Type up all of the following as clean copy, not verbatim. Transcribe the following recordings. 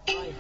Rồi.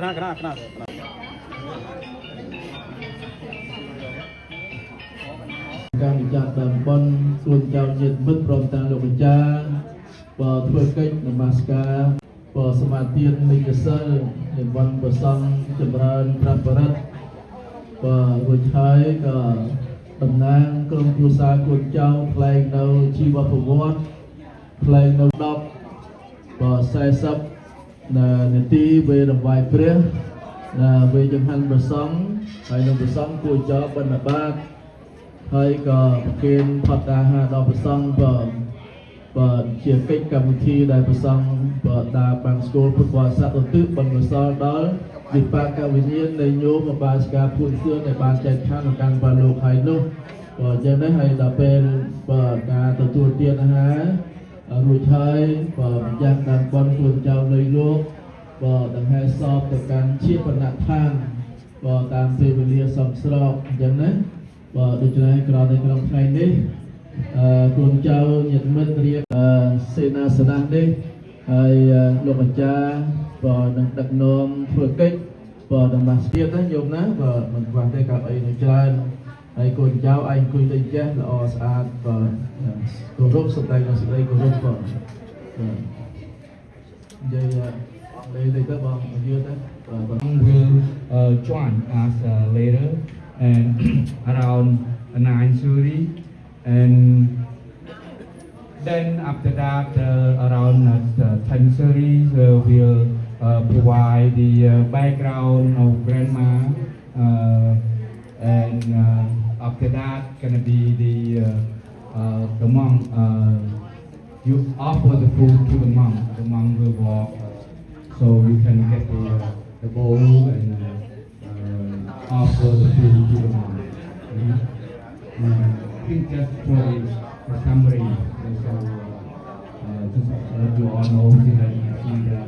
Kenapa? ការវិចារដើមបុណ្យសួនចៅញាតិមិត្តព្រមទាំងលោកម្ចាស់បើធ្វើកិច្ចនមស្ការបើសមាទាននិកសិលនិមន្តប្រសង់ចម្រើនព្រះបរិត្តបើរួចហើយក៏តំណាងក្រុមគ្រួសារកូនចៅថ្លែងនៅជីវប្រវត្តិថ្លែងនៅ10បើ40នាទីវេរង្វាយព្រះវេចង្ហាន់ប្រសង់ហើយនៅប្រសង់គួរចោបណ្ឌបាតហើយក៏ប្រគេនផតតាហាដល់ព្រះសង្ឃបើជាកិច្ចកម្មវិធីដែលព្រះសង្ឃបើតាបាំងស្គលពុទ្ធបរិស័ទឧទ្ទិសបុណ្យកុសលដល់វិបាកវិញ្ញាណនៃញោមបាសិកាពុទ្ធសឿនដែលបានចែកឋានក្នុងការបានលោកហើយនោះបើអញ្ចឹងនេះហើយដល់ពេលបើការទទួលទានអាហាររួចហើយបើម្ចាស់តាមបុណ្យខ្លួនចៅលើលោកបើដង្ហែសពទៅកាន់ជាបណដ្ឋានបើតាមពេលវេលាសមស្របអញ្ចឹងណាបើដូច្នេះក្រោយនៅក្នុងថ្ងៃនេះកូនចៅញាតិមិត្តរៀបសេនាសនៈនេះហើយលោកម្ចាស់បើនឹងដឹកនាំធ្វើកិច្ចបើដំណោះស្រាយណាយមណាបើមិនខ្វះទេកៅអីនៅច្រើនហើយកូនចៅឯងអង្គុយលេងចេះល្អស្អាតបើគោរពសម្ដែងនៅសេចក្តីគោរពបើនិយាយទៅបងយល់ទៅ will join us later and around 9:30 and then after that around 10:30 we'll provide the background of grandma and after that gonna be the monk you offer the food to the monk will walk so you can get the bowl and offer the food to the monk. I think just for the summary, so just let you all know that you see that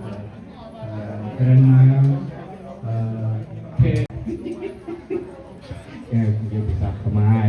grandma care. Yeah, you bisa kemai.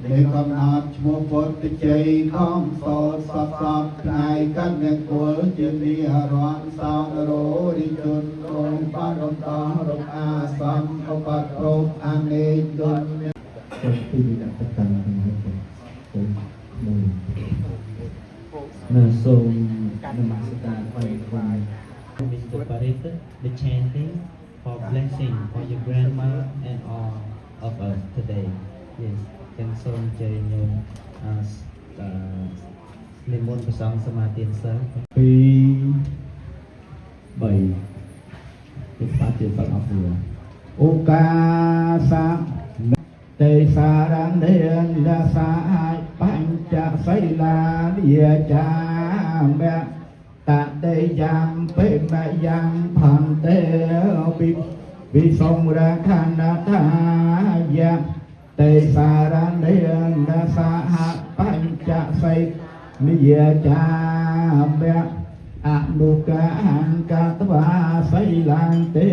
để con hạt mua bột chơi không sốt sọt sọt ngày cắt nhật của chuyện đi roan sao rô đi chun rong ba rong ta rong a sam ông bát rong an nê chunคนที่มีดับประกันนะครับผมมือทรงนมัสการไปควาย Mr. Parita, the chanting for blessing for your grandma and all of us today. Yes, can some Jayon as Nimon Pasang Samatin Sir. ពី3ពីស្តាជាសត្វអស់គ្នាអូកាសាទេសារៈនេនដាសាបញ្ចសីលាយាចាមៈតតេយ៉ាងពេមយ៉ាងផន្តេវិសុងរខណថាយៈទេសារៈនេនដាសាបញ្ចសីលាចាមៈអនុកាហង្កតវាសីលានទេ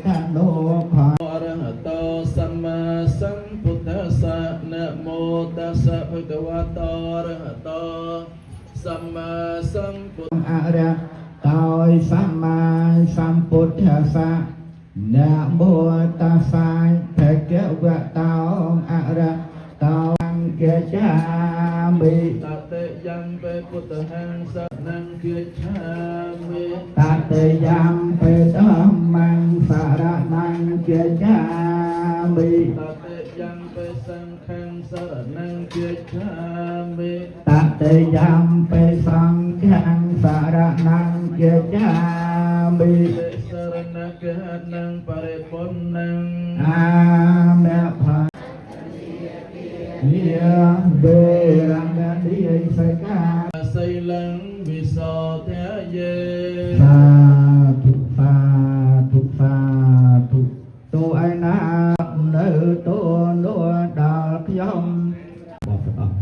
ធនោផអរហតោសម្មាសម្ពុទ្ធស្សៈណាមោតស្សៈភគវតោអរហតោសម្មាសម្ពុទ្ធអរហតោសម្មាសម្ពុទ្ធស្សៈណាមោតស្សៈភគវតោអរហតោអង្គចាមិតតេយំពេពុទ្ធហង្សនង្គាឆាមិតតេយំពេធម្មង្សារណង្គាឆាមិតតេយំពេសង្ឃង្សារណង្គាឆាមិតតេយំពេសង្ឃង្សារណង្គាឆាមិសរណកហនង្បរិពុណង្អាមេផាយាបេរមណីសកាសីលង្វិសោទយេសាធុសាធុសាធុទូឯណានៅទូនោះដល់ខ្ញុំបបអស់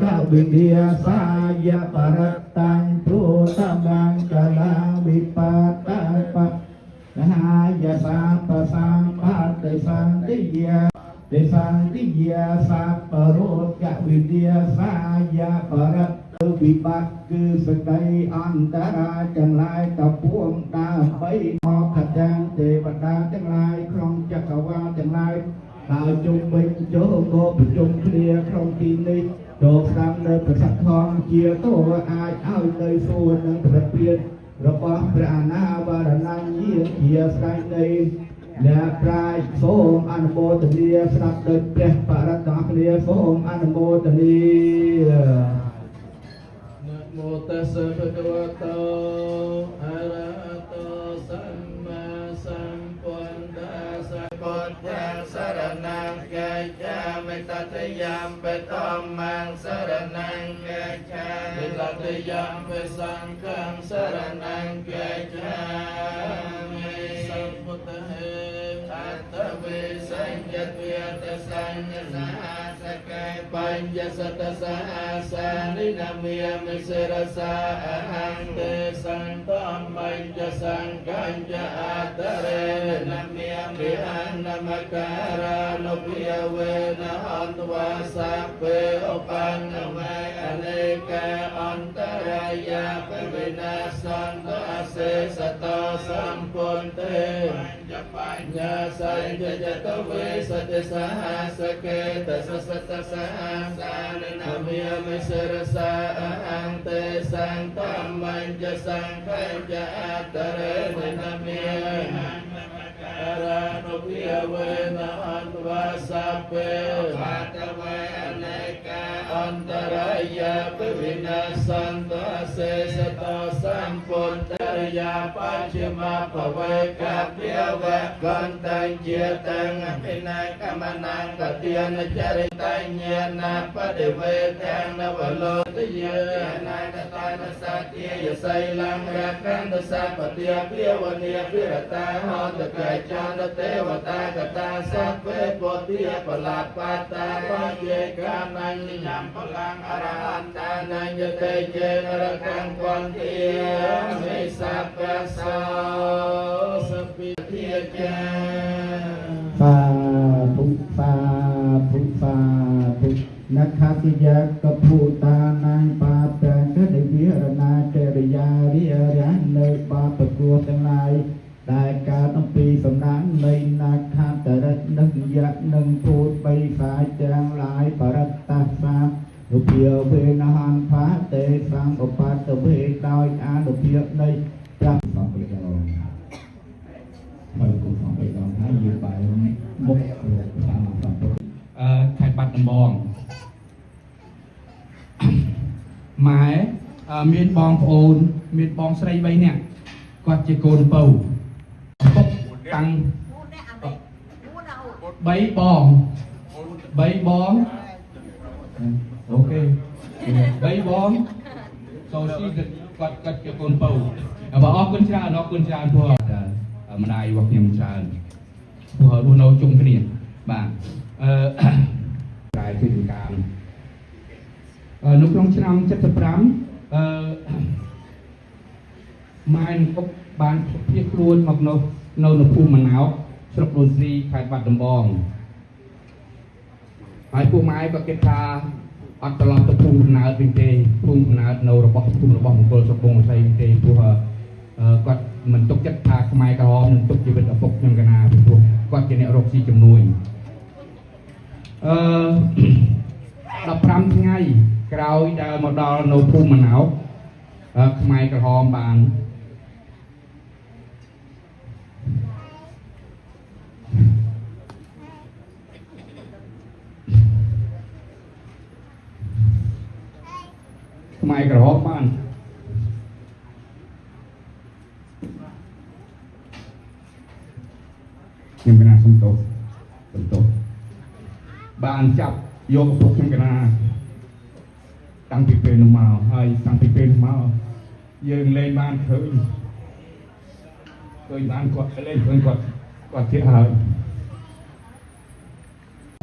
កវិទ្យាសាយបរតាំងព្រោះសម្បាំងកលាវិបតបហាយសាបសាំបតិសន្តិយាទេសន្តិយាសាបរោគវិទ្យាសាយបរតវិបត្តិគឺសក្តីអន្តរាយទាំងឡាយតពួងដើម្បីមកខតាំងទេវតាទាំងឡាយក្នុងចក្រវាលទាំងឡាយហើយជុំវិញចូលមកប្រជុំគ្នាក្នុងទីនេះចូលស្ដាប់នៅប្រសាទធម្មជាតោអាចឲ្យទៅសួរនឹងប្រតិភិនរបស់ព្រះអនាវរណញ្ញជាស្ដេចនៃអ្នកប្រាជ្ញសូមអនុមោទនាស្ដាប់ដោយព្រះបរតគ្នាសូមអនុមោទនាណាមោតស្សៈភគវតោអរហតោសម្មាសម្ពុទ្ធស្សៈពុទ្ធังសរណង្កាចាមិតតេយំបេធម្មងសរណង្កាចាមិតតេយំបេសង្ឃងសរណង្កាចាមិសម្ពុទ្ធហេតវិសញ្ញទិយតសញ្ញសាសកេបញ្ញសតសាសានិនាមិមិសិរសាអហង្ទេសន្តបញ្ញសង្កញ្ញអតរេនាមិមិអនមការនុភិយវេនអន្តវាសាពេឧបណ្ណវេអនេកអន្តរាយាបវិនាសន្តអសេសតោសម្ពុន្ទេបញ្ញសញ្ញតវេសតិសហសកេតសសតសហសានិនាមិមិសិរសាអហង្ទេសន្តបញ្ញសង្ឃញ្ញអតរេនាមិអរនុភិយវេនអន្តវាសាពេបតវេអនេកាអន្តរាយាបវិនាសន្តអសេសតោសម្ពុទ្ធរិយាបញ្ចមភវេកភិវៈកន្តញ្ជាតੰអភិនកមនੰកទានចរិតញ្ញាណបតិវេទាំងនវលោទយេអនាគតានសតិយសីលំរកន្តសពតិភិវនីភិរតាហោតកេចន្ទទេវតាកតាសព្វេពុទ្ធិបលបតាបជេកានញ្ញញបលំអរហន្តានញ្ញតេជេនរកੰគន្តិមិសពសោសពិធាចាសាធុសាធុសា นักขัตยะกับผู้ตานังปาแปงก็ได้วิหารณาเจริยาริยรันในปาประกวดทั้งหลายได้การต้องปีสำนักในนักขัตระนึกยะนึงพูดไปสายแจงหลายปรัตตาสานุเพียวเวนะหันพระเตสังอปัตตเวดอยอานุเพียวในพระสองไปดองไปกุศลไปดองให้ยืนไปมุกหลวงตาสองไข่ปัดน้ำบองหมายมีบองโอนมีบองใส่ใบเนี่ยก็จะโกนเป่าปุ๊บตังใบบองโอเคใบบองโซซี่ก็จะโกนเป่าบอกออกกุญชาพวกมันได้วักยำชาพวกรู้เราจุ่มกันเนี่ยบ้างรายคือการนุกลงชนำจัดพรำมาในกบบานเพียกรูนมักโนภูมิมันหนาวสระบุรีขายบัตรดำบองหายผู้ไม้ก็เก็บตาอัตลักษณ์ภูมิหนาวเป็นเตภูมิหนาวในระบบภูมิระบบของกรมสปงใส่เป็นเตผู้ก็มันตกจัดตาขมายกระหอบตกจีบตะปกยังกันนาเป็นผู้ก็จะเนี่ยรบซีจำนวนดับพรำที่ไงกล่าวจะมาดอโนภูมิมันหนาวขมายกระหอมบานขมายกระหอมบ้านยังเป็นอาสมโตบ้านจับโยกพวกยังกันนาตั้งปีเป็นมาให้ตั้งปีเป็นมายืนเล่นบ้านเคยบ้านกดเล่นเคยกดเที่ยวหาย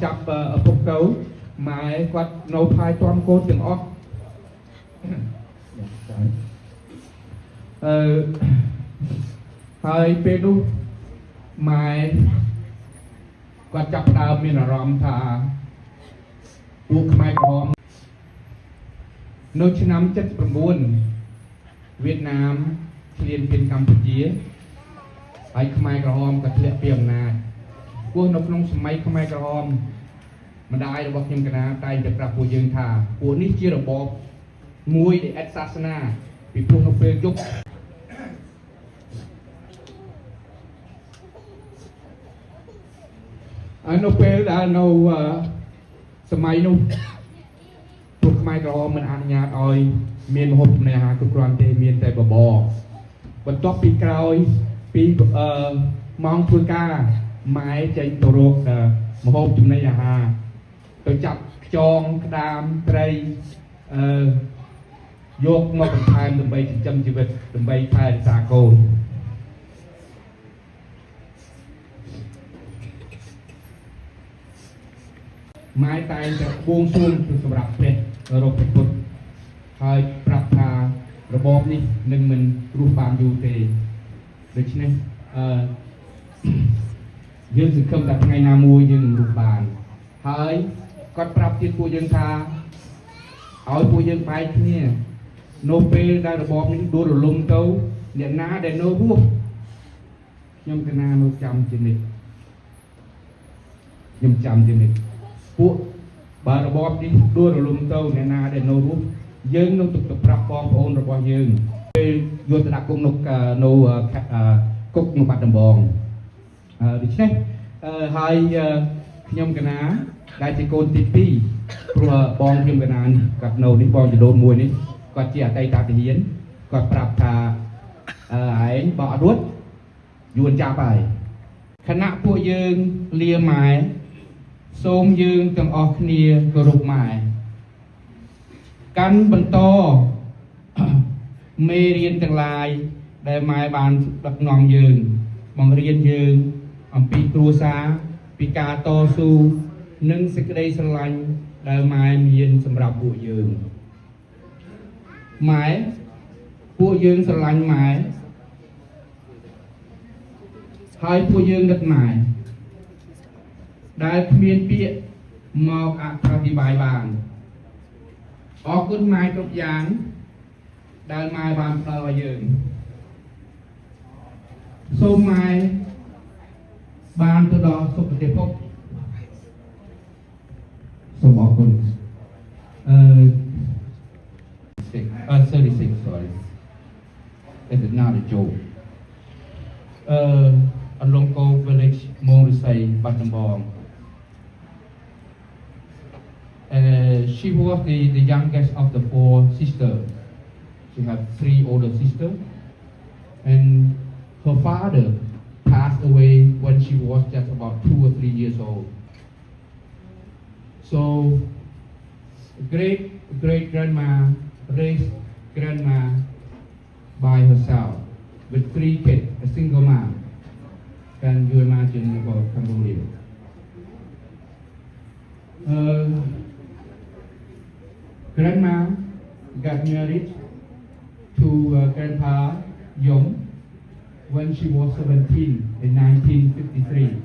จับพวกเขาหมายกดโนพายตอนโกนถึงออกให้เป็นดูหมายก็จับดาวมีนารมธาอุกไมกรอมโนชน้ำจัดประมูลเวียดนามเรียนเป็นกัมพูชีไอ้ขมายกรอมกับเทียเปียงนาพวกนกน้องสมัยขมายกรอมมันได้ระบบยังกันนะตายจะปรับปูยังธาพวกนี้จีระบบมวยในแอดซาสนาปีพวกนกเปย์ยุกนกเปย์ได้นกสมัยนู้นพวกขมายกรอมมันอ่านยาอ้อยเมียนหบในหากุกรอนเตเมียนแต่บ่บนต๊อกปีกลอยปีมองพูกาไม้ใจตัวโรคมาหบจุ่มในยาหาตัวจับจองกระดามไตรโยกงอกทายลงไปจำชีวิตลงไปทายสาโกไม้ตายจากบวงสูงสำหรับเพชรโรคเป็นพุทธให้ปรับทาระบบนี้หนึ่งมันรูปบางยูเตดังนั้นยืนสึกคำแต่ไงนามูยืนรูปบางให้ก็ปรับที่ผู้ยืนทาเอาผู้ยืนไปที่นี่โนเปได้ระบบนี้ดูระลมเต้าเนี่ยน้าเดนโนบุยมกันนาโนจำจินิยมจำจินิพวกบาระบบนี้ดูระลมเต้าเนี่ยนาเดนโนบุยืนนกตุกปรับปองโอนระบบยืนโยตระกุกนกโนกุกนกปัดดำบองดิฉันให้ยมกันนาได้จะโกนติปีเพราะบองยมกันนากับโนนี่บองจะโดนมวยนี่ก็เจียไตตาเหียนก็ปรับทาไอ้บ่อรุดยวนจ่าไปคณะพวกยืนเลียหมายโสมยืนต้องออกเนียกรุบหมายกันบรรโตเมเรียนต่างลายได้หมายบานตักงองยืนมองเรียนยืนอัมปีครูซาปีกาโตสูนึ่งสกได้สลันได้หมายมีนสำหรับพวกยืนหมายผู้ยืนสลันหมายให้ผู้ยืนดัดหมายได้เมียนเปีย មកអធិប្បាយបានអរគុណម៉ែគ្រប់យ៉ាងដែលម៉ែបានផ្ដល់ឲ្យយើងសូមម៉ែបានទៅដល់សុគតិភពសូមអរគុណ36 sorry it is not a joke Alongko village មងរិស័យបាត់ដំបង she was the youngest of the 4 sisters. She had 3 older sisters, and her father passed away when she was just about 2 or 3 years old. So, great grandma raised grandma by herself with 3 kids, a single mom. Can you imagine about Cambodia? Grandma got married to Grandpa Yong when she was 17 in 1953.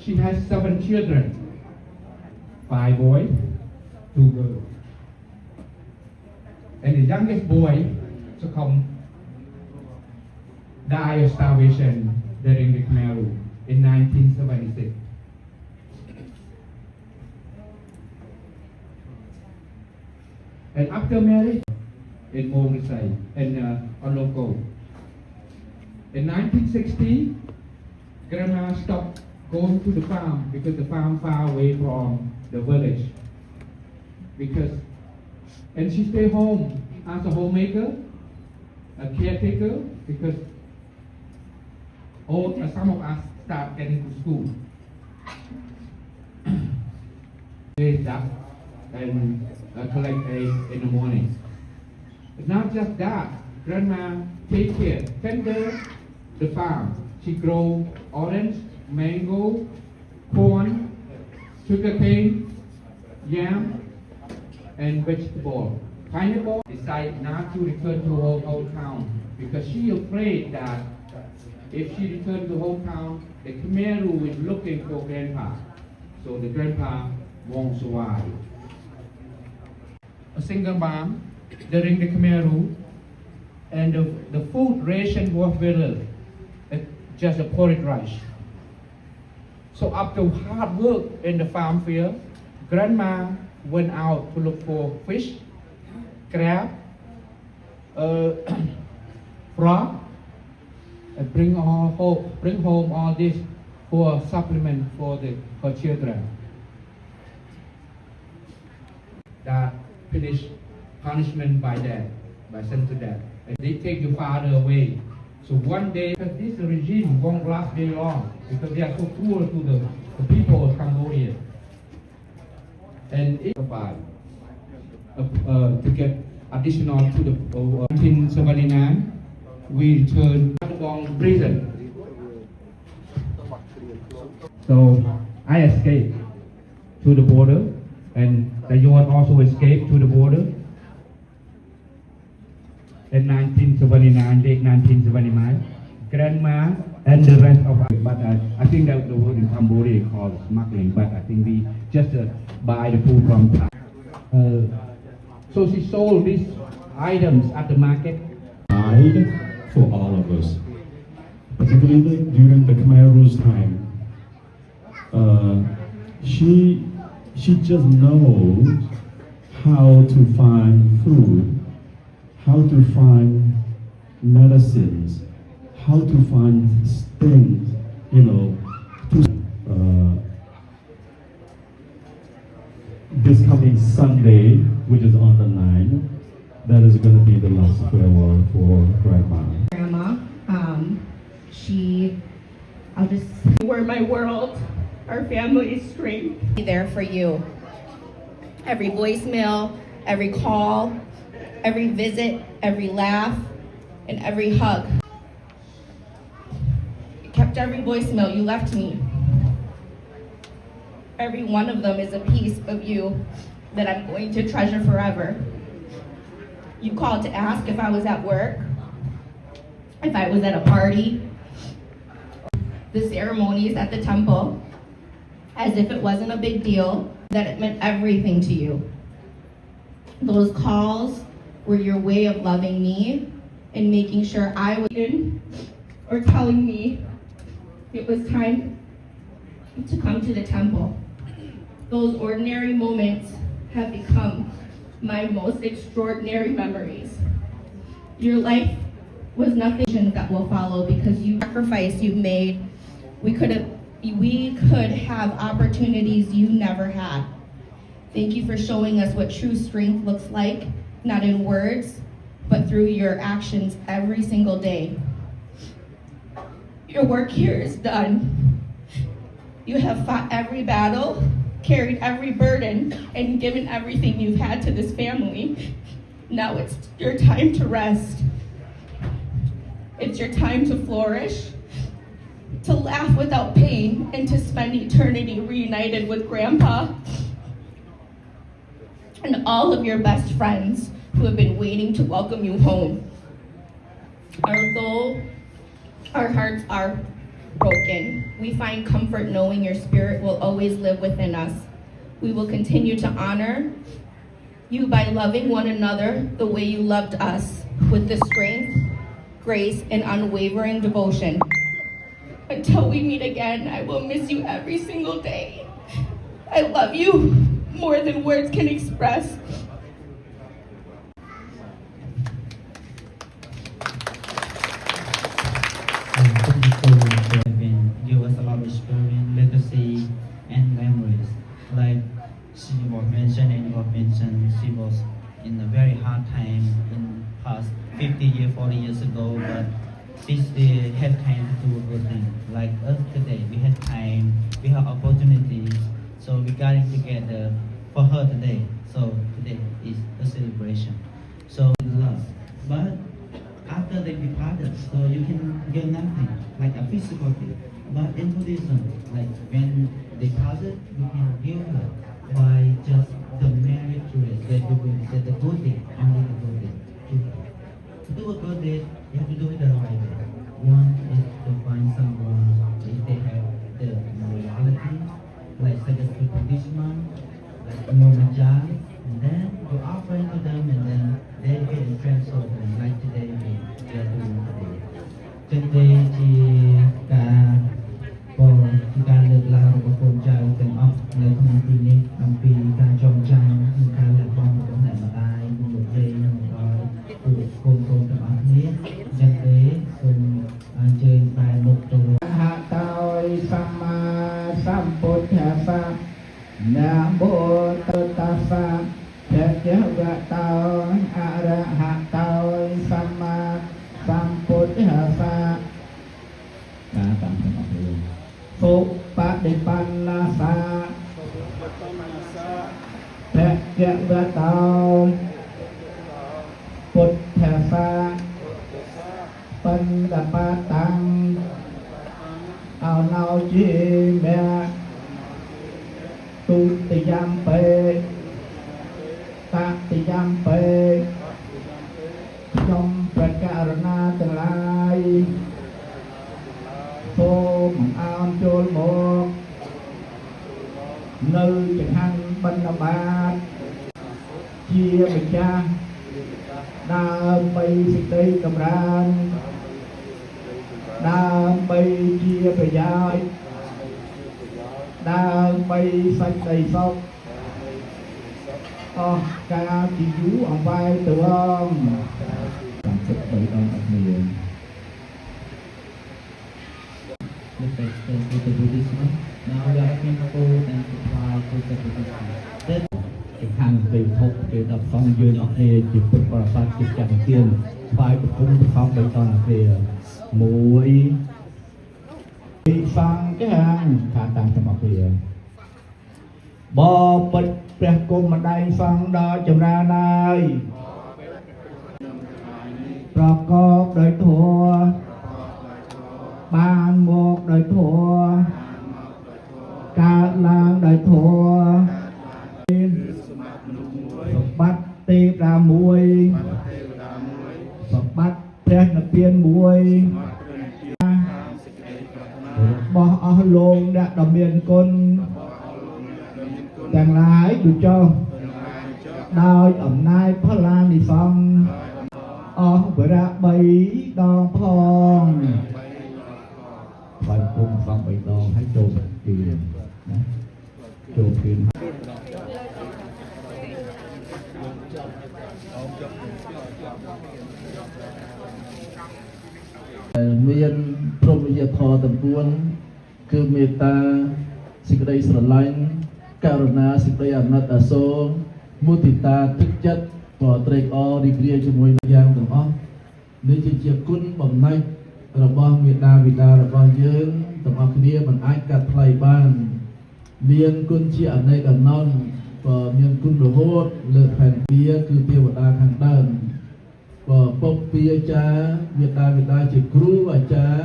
She has 7 children, 5 boys, 2 girls. And the youngest boy succumbed, died of starvation during the Khmer Rule in 1976. And after marriage, in Morisai and Olongo. In 1960, Grandma stopped going to the farm because the farm far away from the village. And she stayed home as a homemaker, a caretaker, because some of us start getting to school. And collect eggs in the morning. But not just that, Grandma tender the farm. She grow orange, mango, corn, sugarcane, yam, and vegetable. Pineapple decided not to return to her hometown because she afraid that if she returned to hometown, the Khmer Rouge is looking for Grandpa. So the Grandpa won't survive. A single mom during the Khmer Rouge, and the food ration was very little, just a porridge rice. So after hard work in the farm field, Grandma went out to look for fish, crab, frog, and bring home all this for supplement for her children. That finish punishment by death, by sent to death. And they take your father away. So one day, because this regime won't last very long, because they are so cruel to the people of Cambodia. And it survived to get additional to the 1979, we returned to Bong prison. So I escaped to the border, and Dayon also escaped to the border in 1979, late 1979. Grandma and the rest of us, but I think that the word in Cambodia called smuggling, but I think we just buy the food from Thai. So she sold these items at the market. Died for all of us, particularly during the Khmer Rouge time. She just knows how to find food, how to find medicines, how to find things, this coming Sunday, which is on the 9th, that is going to be the last farewell for Grandma. Grandma, you were my world. Our family is strength. Be there for you. Every voicemail, every call, every visit, every laugh, and every hug. You kept every voicemail you left me. Every one of them is a piece of you that I'm going to treasure forever. You called to ask if I was at work, if I was at a party, the ceremonies at the temple, as if it wasn't a big deal, that it meant everything to you. Those calls were your way of loving me and making sure I was in or telling me it was time to come to the temple. Those ordinary moments have become my most extraordinary memories. Your life was nothing that will follow because you sacrifice you've made. We could have opportunities you never had. Thank you for showing us what true strength looks like, not in words, but through your actions every single day. Your work here is done. You have fought every battle, carried every burden, and given everything you've had to this family. Now it's your time to rest. It's your time to flourish, to laugh without pain, and to spend eternity reunited with Grandpa and all of your best friends who have been waiting to welcome you home. Although our hearts are broken, we find comfort knowing your spirit will always live within us. We will continue to honor you by loving one another the way you loved us, with the strength, grace, and unwavering devotion. Until we meet again, I will miss you every single day. I love you more than words can express. Thank you so much for having give us a lot of experience, legacy, and memories. Like she was mentioned and you have mentioned, she was in a very hard time in past 50 years, 40 years ago, but she still had time to do a good thing. Like us today, we had time, we have opportunities, so we got it together for her today. So today is a celebration. So love, but after they departed, so you can get nothing, like a physical thing. But in Buddhism, like when they departed, you can give her by just the merit that you will get the good thing, only the good thing. To do a good deed, you have to do it the right way. One is to find someone if they have the morality, like such as the policeman, like Momajan, and then you offer it to them and then they can transfer them like today we are doing today. Today,การเลือกลาของคนเจ้าเป็นออกในทางปีนี้นำปีการจงใจการหลักบอลของแต่มาได้บุญเยี่ยมของผู้คนต่างๆนี้ยังเอ๋ส่งเชิญไปมุกตัว หะตอยสัมมาสัมพุทธัสสะนะโมตัสสะภะคะวะโตอะระหะโตสัมมาสัมพุทธัสสะตามทั้งหมดเลยสุปฏิปันนาสะภะคะวะโตพุทธัสสะปันตะปะตังเอาเนาจีแม่ตุติยามเปตติยามเปยมประการนาทั้งหลายโทมอ่านโจลหมกនៅចង្ហាន់បណ្ឌបាតជាម្ចាស់ដើម្បីសេចក្តីកម្រានដើម្បីជាប្រយោជន៍ដើម្បីសេចក្តីសុខអស់កាលជាយូរអង្វែងទៅអង្គ33អង្គអគ្នា Let's extend to the Buddhism. Now we are looking forward and apply to the Buddhism. Then ខាងទៅធប់គេដល់សងយើងអស់គ្នាជាពុទ្ធបរិស័ទជាចាស់ទានថ្វាយប្រគំប្រខំបីតនគ្នាមួយពីសង្ឃខាងតាមទាំងអស់គ្នាបបិទ្ធព្រះគុំម្ដាយសង្ឃដល់ចម្រើនហើយប្រកបដោយធម៌បានមកដោយធម៌កើតឡើងដោយធម៌សម្បត្តិទេវតាមួយសម្បត្តិព្រះនិព្វានមួយរបស់អស់លោកអ្នកដំ មានគុណទាំងឡាយទូចុះដោយអំណាចផល្លានិសង្ឃអស់វរៈ3ដងផងបាយពុំសង3ដងហើយចូលប្រទានណាចូលប្រទាន មានព្រមវិហារធម៌ទាំង4គឺមេត្តាសេចក្តីស្រឡាញ់ករុណាសេចក្តីអាណិតអាសូរមុទិតាទឹកចិត្តក៏ត្រេកអររីករាយជាមួយយ៉ាងទាំងអស់នេះជាគុណបំណាច់របស់មេត្តាបិតារបស់យើងទាំងអស់គ្នាមិនអាចកាត់ថ្លៃបានមានគុណជាអនេកអនន្តក៏មានគុណរហូតលើផែនពាគឺទេវតាខាងដើម ពុកពីអាចារ្យមេត្តាបិតាជាគ្រូអាចារ្យ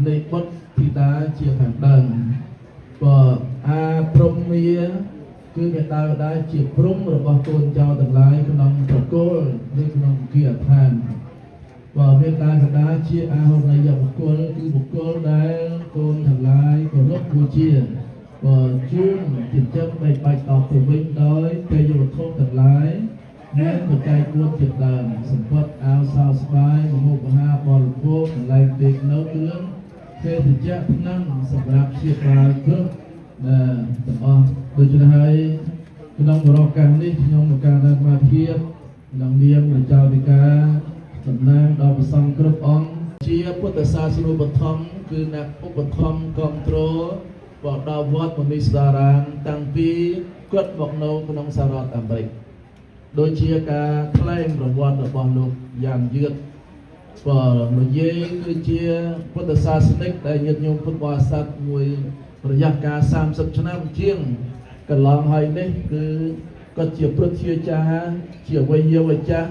នៃបុត្រធីតាជាខាងដើមក៏អាព្រំមាគឺមេត្តាបិតាជាព្រំរបស់កូនចៅទាំងឡាយក្នុងប្រគល់ឬក្នុងគិអដ្ឋានក៏មេត្តាបិតាជាអាហុណយបុគ្គលគឺបុគ្គលដែលកូនទាំងឡាយគោរពបូជាក៏ជួនចិញ្ចឹមបីបាច់តទៅវិញដោយទេយវត្ថុទាំងឡាយ មានបច្ច័យ4ជាដើមសម្បត្តិអាវសោស្បាយមហូបអាហារបរិភោគកន្លែងដេកនៅគ្រឿងភេសជ្ជៈថ្នាំសម្រាប់ព្យាបាលគ្រប់ទាំងអស់ដូច្នេះហើយក្នុងបរិបទនេះខ្ញុំមកការដល់មកភាពក្នុងនាមព្រះចៅវិការតំណាងដល់ព្រះសង្ឃគ្រប់អង្គជាពុទ្ធសាសនូបត្ថម្ភគឺអ្នកឧបត្ថម្ភគ្រប់គ្រងដល់វត្តមនីស្ដារាមតាំងពីគាត់មកនៅក្នុងសហរដ្ឋអាមេរិក ដូចជាការថ្លែងប្រវត្តិរបស់លោកយ៉ាងយឺតក៏និយាយគឺជាពុទ្ធសាសនិកដែលញាតិញោមពុទ្ធបរិស័ទមួយរយៈកាល30ឆ្នាំជាងកន្លងហើយនេះគឺគាត់ជាព្រឹទ្ធាចារ្យជាវេយ្យាវចាស់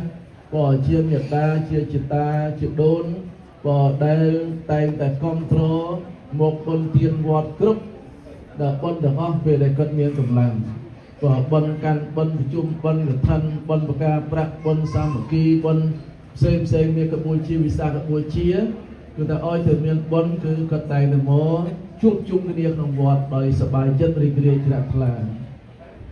ក៏ជាមេត្តាជាចិតាជាដូនក៏ដែលតែងតែគ្រប់គ្រងមកបុណ្យទានវត្តគ្រប់ដល់បុណ្យទាំងអស់ពេលដែលគាត់មានកម្លាំង ក៏បនកាន់បនប្រជុំបនកឋិនបនបកាប្រាក់បនសាមគ្គីបនផ្សេងផ្សេងមានកបុជាវិសាខបុជាគឺតែឲ្យទៅមានបនគឺគាត់តែងតែមកជួបជុំគ្នាក្នុងវត្តដោយសប្បាយចិត្តរីករាយជ្រះថ្លា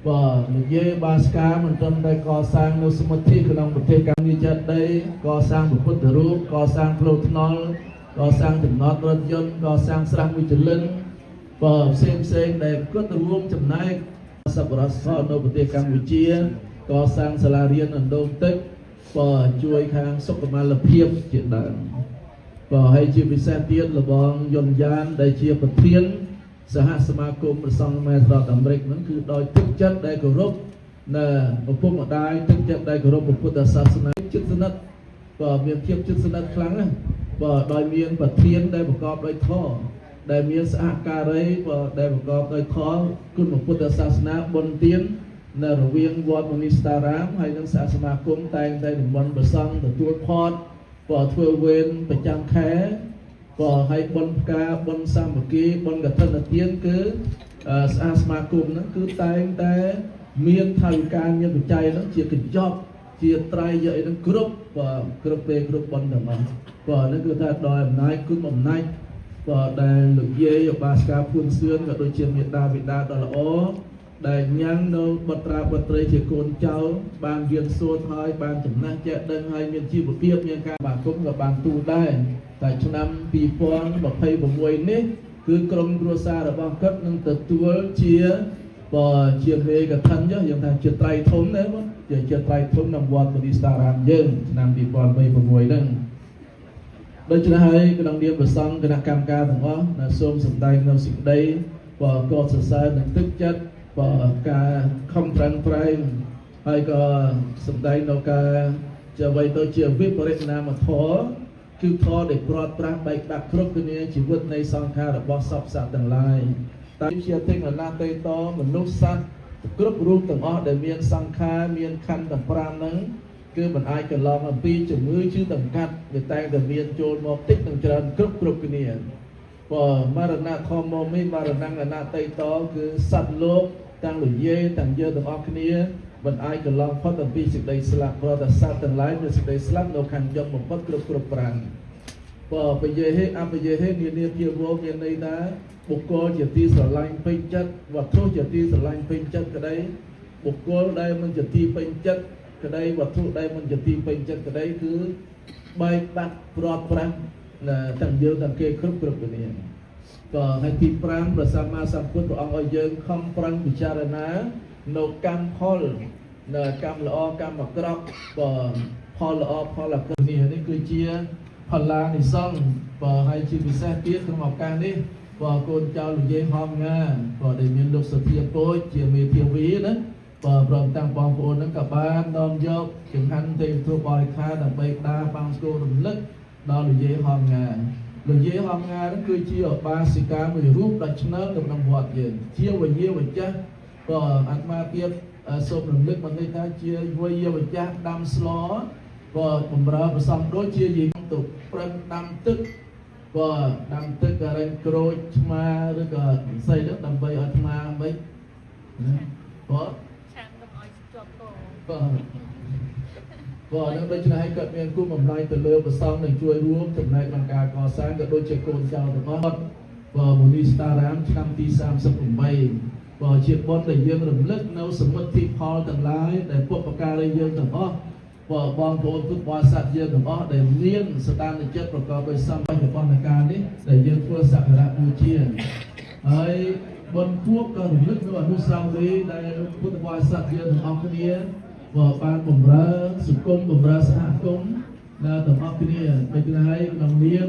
បើនិយាយបាសកាមិនត្រឹមតែកសាងនៅសមុទ្រក្នុងប្រទេសកម្ពុជាចិត្តដីកសាងពុទ្ធរូបកសាងផ្លូវថ្នល់កសាងចំណតរថយន្តកសាងស្រះវិជ្ជលិនបើផ្សេងផ្សេងដែលគាត់រួមចំណែក សប្បុរសនៅប្រទេសកម្ពុជាកសាងសាលារៀនអណ្ដូងទឹកក៏ជួយខាងសុខុមាលភាពជាដើមក៏ហើយជាពិសេសទៀតលបងយន្តយានដែលជាប្រធានសហសមាគមព្រះសង្ឃមេត្រាអាមេរិកហ្នឹងគឺដោយទឹកចិត្តដែលគោរពនៅឪពុកម្ដាយទឹកចិត្តដែលគោរពពុទ្ធសាសនាចិត្តស្និទ្ធក៏មានភាពចិត្តស្និទ្ធខ្លាំងណាស់បើដោយមានប្រធានដែលប្រកបដោយធម៌ ដែលមានសហការីដែលប្រកបដោយធម៌គុណពុទ្ធសាសនាបុណ្យទាននៅរវាងវត្តមនីស្ដារាមហើយនិងសហសមាគមតែងតែនិមន្តព្រះសង្ឃទទួលផតក៏ធ្វើវេនប្រចាំខែក៏ឲ្យបុណ្យផ្កាបុណ្យសាមគ្គីបុណ្យកឋិនទានគឺសហសមាគមហ្នឹងគឺតែងតែមានថវិកាមានបច្ច័យហ្នឹងជាកញ្ចប់ជាត្រៃយកអីហ្នឹងគ្រប់ពេលគ្រប់បុណ្យទាំងអស់ក៏ហ្នឹងគឺថាដោយអំណាចគុណអំណាច ក៏ដែលលោកយាយបាសកាភួនសឿនក៏ដូចជាមេត្តាបិតាដ៏ល្អដែលញ៉ាំងនៅបុត្រាបុត្រីជាកូនចៅបានរៀនសូត្រហើយបានចំណាស់ចេះដឹងហើយមានជីវភាពមានការបាគុំក៏បានទូលដែរតែឆ្នាំ2026នេះគឺក្រុមគ្រួសាររបស់គាត់នឹងទទួលជាមេកឋិនយើងថាជាត្រៃធំដែរបងជាត្រៃធំនៅវត្តមនីស្ដារាមយើងឆ្នាំ2026ហ្នឹង ដូច្នេះហើយក្នុងនាមព្រះសង្ឃគណៈកម្មការទាំងអស់សូមសម្ដែងនៅសេចក្តីក៏កោតសរសើរនិងទឹកចិត្តបើការខំប្រឹងប្រែងហើយក៏សម្ដែងនៅការជាអ្វីទៅជាវិបរិតនាមធម៌គឺធម៌ដែលព្រាត់ប្រាសបែកបាក់គ្រប់គ្នាជីវិតនៃសង្ខាររបស់សពសត្វទាំងឡាយតែជាទិញអនាតេតមនុស្សសត្វគ្រប់រូបទាំងអស់ដែលមានសង្ខារមានខណ្ឌទាំង5ហ្នឹង គឺមិនអាចកន្លងអំពីជំងឺឈឺដង្កាត់វាតែងតែមានចូលមកតិចនិងច្រើនគ្រប់គ្នាបើមរណៈធម្មមីមរណៈអនាតេតគឺសត្វលោកទាំងលោកយាយទាំងយើងទាំងអស់គ្នាមិនអាចកន្លងផុតអំពីសេចក្តីស្លាប់ព្រោះតែសត្វទាំងឡាយមានសេចក្តីស្លាប់នៅខាងយកបំផុតគ្រប់ប្រាំង បើបយេហេអបយេហេនានាជាវងមានន័យថាបុគ្គលជាទីស្រឡាញ់ពេញចិត្តវត្ថុជាទីស្រឡាញ់ពេញចិត្តក្តីបុគ្គលដែលមិនជាទីពេញចិត្តក្តីវត្ថុដែលមិនជាទីពេញចិត្តក្តីគឺបែកបាត់ព្រាត់ប្រាំទាំងយើងទាំងគេគ្រប់គ្នាក៏ហើយទី5ព្រះសម្មាសម្ពុទ្ធព្រះអង្គឲ្យយើងខំប្រឹងពិចារណានៅកម្មផលនៅកម្មល្អកម្មអាក្រក់ក៏ផលល្អផលអាក្រក់នេះគឺជាផល្លានិសង្ឃបើហើយជាពិសេសទៀតក្នុងឱកាសនេះបើកូនចៅលោកយាយហមងាក៏ដែលមានលោកសធាពូចជាមេធាវីណាបើព្រមទាំងបងប្អូនហ្នឹងក៏បាននាំយកចង្ហាន់ទេវទូបរិខាដើម្បីដាបាំងស្គររំលឹកដល់លោកយាយហមងាលោកយាយហមងាហ្នឹងគឺជាឧបាសិកាមួយរូបដ៏ឆ្នើមនៅក្នុងវត្តយើងជាវិញ្ញាវិចាស់ក៏អាត្មាទៀតសូមរំលឹកមកនេះថាជាវិញ្ញាវិចាស់ដាំស្លក៏បំរើប្រសងដូចជាយាយទៅប្រឹងដាំទឹកក៏ដាំទឹកក៏រែងក្រូចឆ្មាឬក៏ស្អីទៅដើម្បីឲ្យអាត្មាមិនណាក៏ឆាំកុំឲ្យជាប់កក៏នឹងដូច្នេះក៏មានគូបំលែងទៅលើប្រសងនឹងជួយរួមចំណែកក្នុងការកសាងក៏ដូចជាកូនចៅទាំងអស់ក៏មូនីស្តារាមឆ្នាំទី38ក៏ជាបុណ្យដែលយើងរំលឹកនៅសមិទ្ធផលទាំងឡាយដែលពុទ្ធការីយើងទាំងអស់បងប្អូនពុទ្ធបរិស័ទយើងទាំងអស់ដែលមានស្ថានចិត្តប្រកបដោយសម្បត្តិរបស់នៃការនេះដែលយើងធ្វើសក្ការៈបូជាហើយបុណ្យខួបក៏រំលឹកនៅអនុស្សាវរីយ៍ដែលពុទ្ធបរិស័ទយើងទាំងអស់គ្នាបានបម្រើសង្គមបម្រើសហគមន៍ដល់ទាំងអស់គ្នាដូច្នេះហើយក្នុងនាម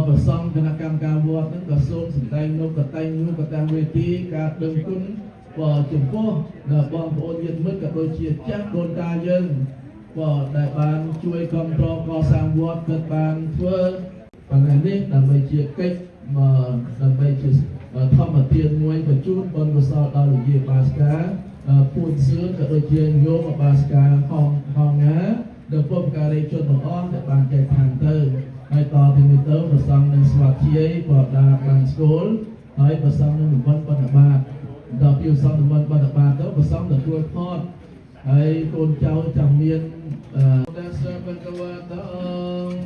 ប្រសង់គណៈកម្មការវត្តហ្នឹងក៏សូមសម្ដែងនូវកតញ្ញូកតវេទីការដឹងគុណចំពោះដល់បងប្អូនញាតិមិត្តក៏ដូចជាចាស់ដូនតាយើងដែលបានជួយគ្រប់គ្រងកសាងវត្តគឺបានធ្វើថ្ងៃនេះដើម្បីជាកិច្ចដើម្បីជាធម្មទានមួយបញ្ជូនបុណ្យកុសលដល់លោកយាយបាសកាពួនសឿនក៏ដូចជាញោមបាសកាហងងាដល់ពុទ្ធការីជនទាំងអស់ដែលបានចែកឋានទៅហើយតទៅនេះទៅប្រសង់នឹងស្វាធ្យាយប្រដាបានស្គាល់ហើយប្រសង់នឹងនិមន្តបណ្ឌបាតដល់ពីប្រសង់និមន្តបណ្ឌបាតទៅប្រសង់ទទួលផតហើយកូនចៅចាំមានដាសភគវតោ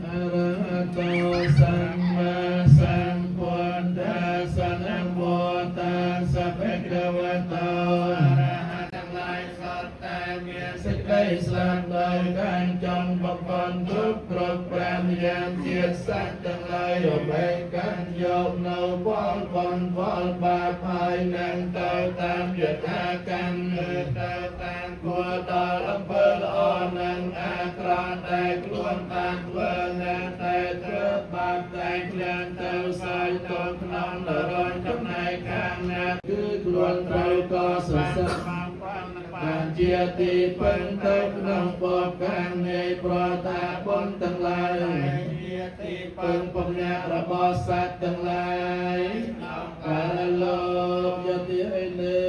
អរហតោសម្មាសម្ពុទ្ធស្សនំវតាសភគវតោអរហតទាំងឡាយសតតែមានសេចក្តីស្លាប់ដោយកានចង់បបនគ្រប់5យ៉ាងជាតិសត្វទាំងឡាយរមែងកាន់យកនៅផលផលបាបហើយនឹងទៅតាមយថាកម្មទៅតាមគួរដល់អំពើល្អនឹងអាក្រក់តែខ្លួនបានធ្វើណាតែធ្វើបាបតែក្លៀនទៅសាយទៅក្នុងនរកចំណែកខាងណាគឺខ្លួនត្រូវក៏សរសើរបានជាទីពឹងទៅក្នុងបបខាងនៃប្រតាបុណ្យទាំងឡាយជាទីពឹងពំញារបស់សត្វទាំងឡាយកាលលោកយតិអេនេ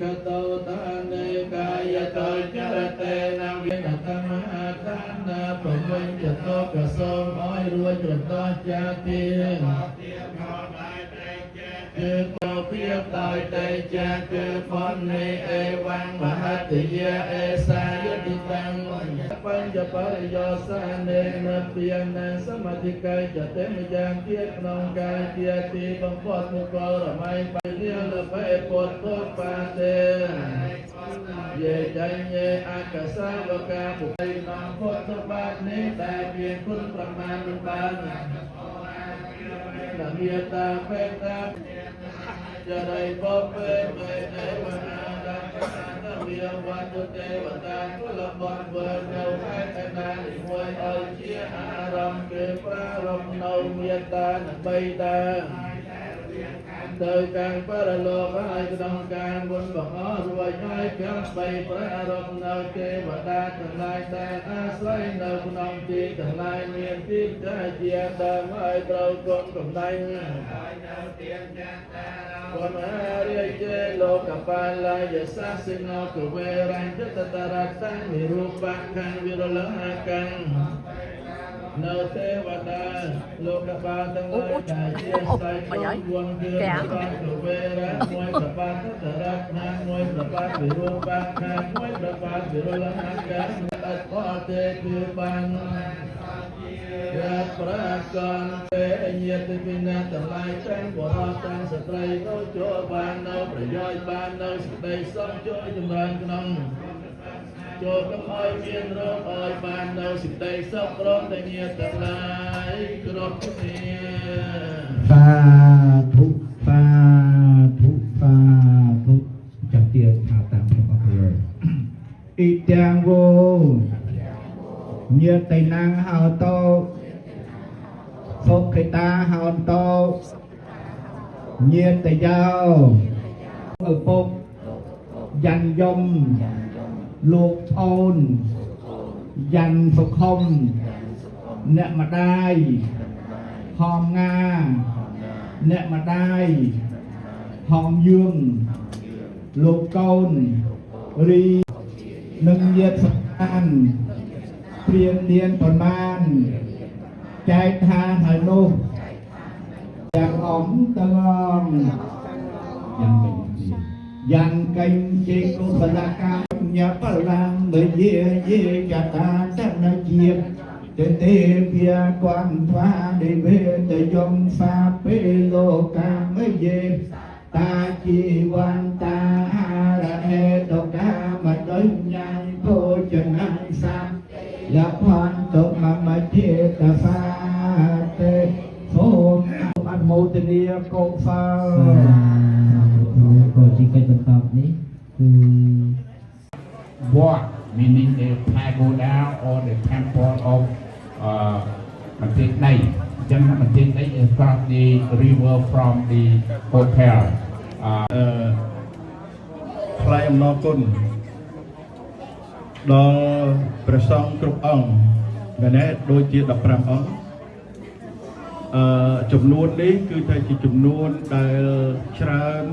កតោតានេកាយតោចរតេនវិនតមហាតានាប្រវញ្ចតោប្រសូមឲ្យរួចរតោចាទីគឺក៏ព្រៀបដោយតែចាគឺផននៃអេវង្មហតិយាអេសាយតិតាំងបញ្ញបរិយោសានេនព្យានសមាធិកាយចតេមយ៉ាងទៀតក្នុងកាយជាទីបំផុតមុខរមៃបញ្ញាលបេពុទ្ធបាទេយេចញ្ញេអកសាវកាបុរិណពុទ្ធបាតនេះតែមានគុណប្រមាណមិនបាននាតាបេតាจาริปเปเมเทวนาดังนาเมียวัตถุเทวตากุลบังเบิร์เอาให้แต่นาลิมวยเอาเชียอารมณ์เกิดพระรมเอาเมียตาหนักใบตาเติมการประโลกให้ต้องการบนบอกอ้อรวยให้กับใบพระรมเอาเทวตาทั้งหลายแต่อาศัยเอาขนมจีทั้งหลายเมียที่จะเจียตามให้เราคนกลุ่มใดวันอาริยเจโลกปาลายสัสสิโนกุเวรังจัตตารัตตังวิรูปังคังวิรลหังเนเทวดาโลกปาตังไลกายเจสายต้องวงเกิดปังกุเวรังมวยประปาตัตรัตนังมวยประปาวิรูปังคังมวยประปาวิรลหังอัตถะเตคือปัง ยัดประกันเป็นยัดเป็นนักทั้งหลายเป็นบรอดตั้งสตรีเราโจบานเราประโยชน์บานเราสุดใดส่งโจจำเริญขนมโจกำอ้อยเมียนเราอ้อยบานเราสุดใดส่งร้องแต่เมียทั้งหลายกรบเมีย สาธุสาธุสาธุจับเตียนหาตามพระพุทธเลยอีแตงโวเนื้อไตนางหาวโตศพไขตาหาวโตเนื้อไตยาวปกยันยมลูกโอนยันสุขมเนมาได้หอมงาเนมาได้หอมยืงลูกโกนรีหนึ่งเย็ดสันเปลี่ยนเรียนประมาณใจทางหายนุอย่างหอมตะลองยังกันเจกุสลากรรมยาพลังเบยเย่ยาตาจันนาเจียเตเตเพียกวนฟ้าได้เวทยมฟาเปโลกาเมเยตาจีวันตาหาระเอตกามาดอยใหญ่โพจนังสามยาพันตกมาเจตฟาเตโสมอันโมตเนียโกฟาก็จริงกันตอบนี้คือ What meaning the pagoda or the temple of Matik Day. Just Matik Day is across the river from the hotel. ថ្លែងអំណរគុណដល់ព្រះសង្ឃគ្រប់អង្គមែនទេដូចជា15អង្គចំនួននេះគឺថាជាចំនួនដែលច្រើន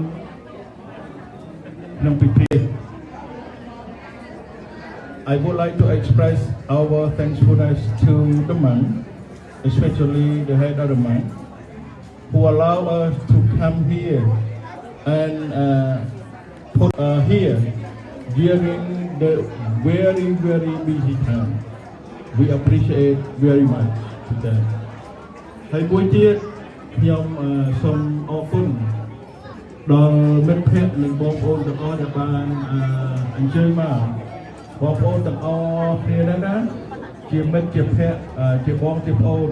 ក្នុងពិធី I would like to express our thankfulness to the monk, especially the head of the monk, who allow us to come here and put here during the very busy time. We appreciate very much to that. ហើយមួយទៀតខ្ញុំសូមអរគុណដល់មិត្តភ័ក្តិនិងបងប្អូនទាំងអស់ដែលបានអញ្ជើញមកបងប្អូនទាំងអស់គ្នាហ្នឹងណាជាមិត្តជាភ័ក្តិជាបងជាប្អូន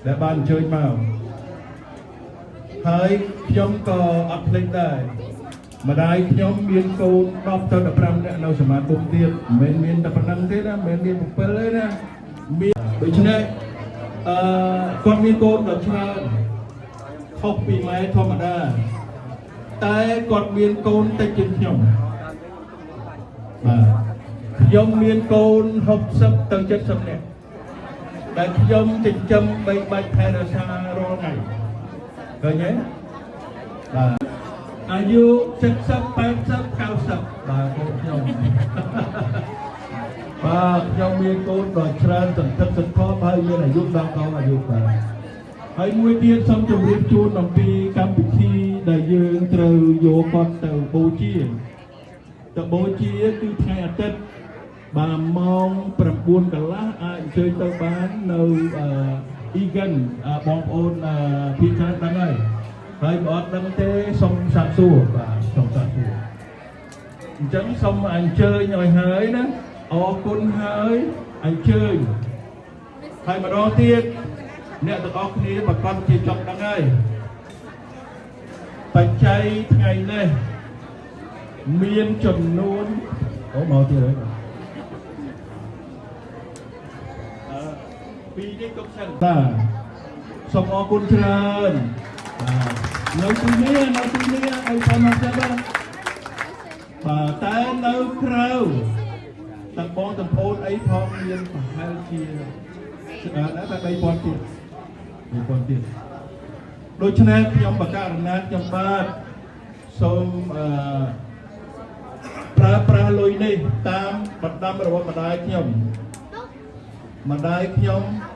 ដែលបានអញ្ជើញមកហើយខ្ញុំក៏អត់ភ្លេចដែរម្ដាយខ្ញុំមានកូន10ទៅ15នាក់នៅសមាគមទៀតមិនមែនមានតែប៉ុណ្្នឹងទេណាមិនមែនមាន7ទេណាមានដូច្នេះគាត់មានកូនដ៏ច្រើនខុសពីម៉ែធម្មតាតែគាត់មានកូនតិចជាងខ្ញុំបាទខ្ញុំមានកូន60ទៅ70នាក់ដែលខ្ញុំចិញ្ចឹមបីបាច់ថែរក្សារាល់ថ្ងៃឃើញទេបាទអាយុ70 80 90បាទកូនខ្ញុំបាទខ្ញុំមានកូនដ៏ច្រើនសន្ធឹកសន្ធាប់ហើយមានអាយុដល់កងអាយុបាទហើយមួយទៀតសូមជម្រាបជូនអំពីកម្មវិធីដែលយើងត្រូវយកគាត់ទៅបូជាគឺថ្ងៃអាទិត្យបាទម៉ោង9កន្លះអាចអញ្ជើញទៅបាននៅ Egan បងប្អូនពីច្រើនដឹងហើយបើអត់ដឹងទេសូមសាកសួរបាទសូមសាកសួរអញ្ចឹងសូមអញ្ជើញឲ្យហើយណាអរគុណហើយអញ្ជើញហើយម្ដងទៀតអ្នកទាំងអស់គ្នាប្រកាសជាចង់ដឹងហើយបច្ច័យថ្ងៃនេះមានចំនួនមកទៀតហើយពីនេះទុកសិនបាទសូមអរគុណច្រើននៅទីនេះឲ្យតាមមកចាំបាទតែនៅក្រៅទាំងបងទាំងប្អូនអីផងមានប្រហែលជាស្អាតដែរតែ3000ទៀតដូច្នេះខ្ញុំបកករណាខ្ញុំបាទសូមប្រើប្រាស់លុយនេះតាមបណ្ដាំរបស់ម្ដាយខ្ញុំ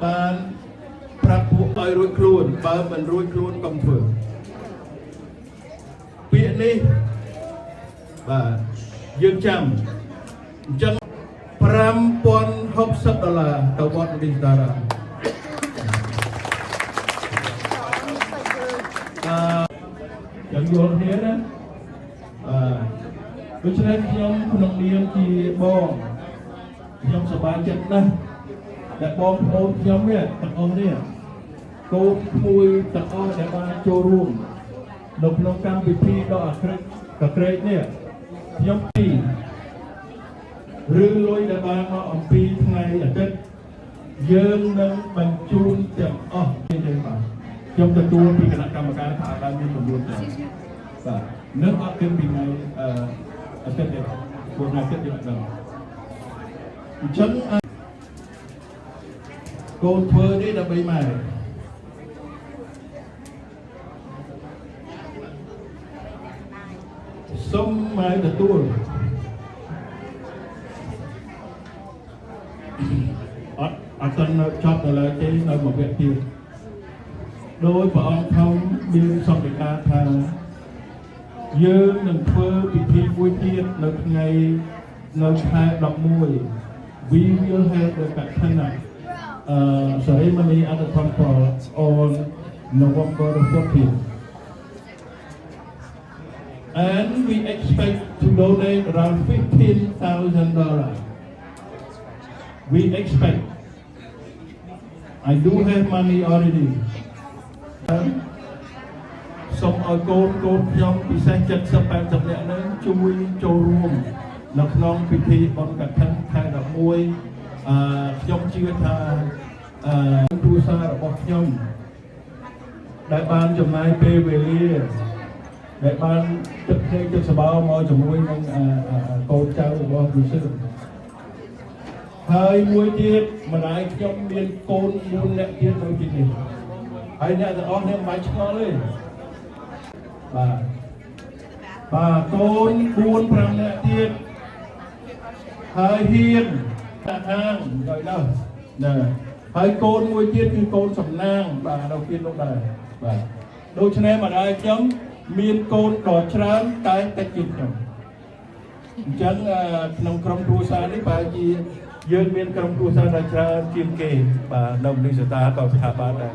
បានប្រាប់ពួកឲ្យរួចខ្លួនបើមិនរួចខ្លួនកុំធ្វើពាក្យនេះបាទយើងចាំអញ្ចឹង$5060ទៅវត្តនេះតារា យល់គ្នាណាដូច្នេះខ្ញុំក្នុងនាមជាបងខ្ញុំសប្បាយចិត្តណាស់ដែលបងប្អូនខ្ញុំនេះទាំងអស់នេះកូនក្មួយទាំងអស់ដែលបានចូលរួមនៅក្នុងកម្មវិធីដ៏អាក្រក់នេះខ្ញុំពីរឿងលុយដែលបានមកអំពីថ្ងៃអាទិត្យយើងនឹងបញ្ជូនទាំងអស់នេះទេបាទខ្ញុំទទួលពីគណៈកម្មការថាបានមានចំនួនច្រើនបាទនឹងអត់គិតពីថ្ងៃអាទិត្យទេព្រោះថ្ងៃអាទិត្យយើងអត់ដឹងអញ្ចឹងកូនធ្វើនេះដើម្បីម៉ែសុំម៉ែទទួលអត់នៅចប់ដល់ទេនៅមួយវគ្គទៀតដោយព្រះអង្គធំមានសង្កេតថាយើងនឹងធ្វើពិធីមួយទៀតនៅថ្ងៃនៅខែ11 we will have the Katana ceremony at the temple on November 14th and we expect to donate around $15,000 we expect I do have money already សូមឲ្យកូនខ្ញុំពិសេស70-80នាក់នឹងជួយចូលរួមនៅក្នុងពិធីបុណ្យកឋិនខែ11ខ្ញុំជឿថាគ្រួសាររបស់ខ្ញុំដែលបានចំណាយពេលវេលាដែលបានទឹកភ្នែកទឹកសបោមកជាមួយនឹងកូនចៅរបស់គ្រួសារហើយមួយទៀតម្ដាយខ្ញុំមានកូន4នាក់ទៀតដូចជានេះហើយអ្នកទាំងអស់នេះមិនបាច់ឆ្ងល់ទេបាទកូន4-5នាក់ទៀតហើយហ៊ានដាក់ហាងដោយនោះណាហើយកូនមួយទៀតគឺកូនសំណាងបាទនៅទៀតនោះដែរបាទដូច្នេះម្ដាយខ្ញុំមានកូនដ៏ច្រើនតែតិចជាងខ្ញុំអញ្ចឹងក្នុងក្រុមគ្រួសារនេះបើជាយើងមានក្រុមគ្រួសារដែលច្រើនជាងគេបាទនៅមនីសតាក៏ស្ថាប័នដែរ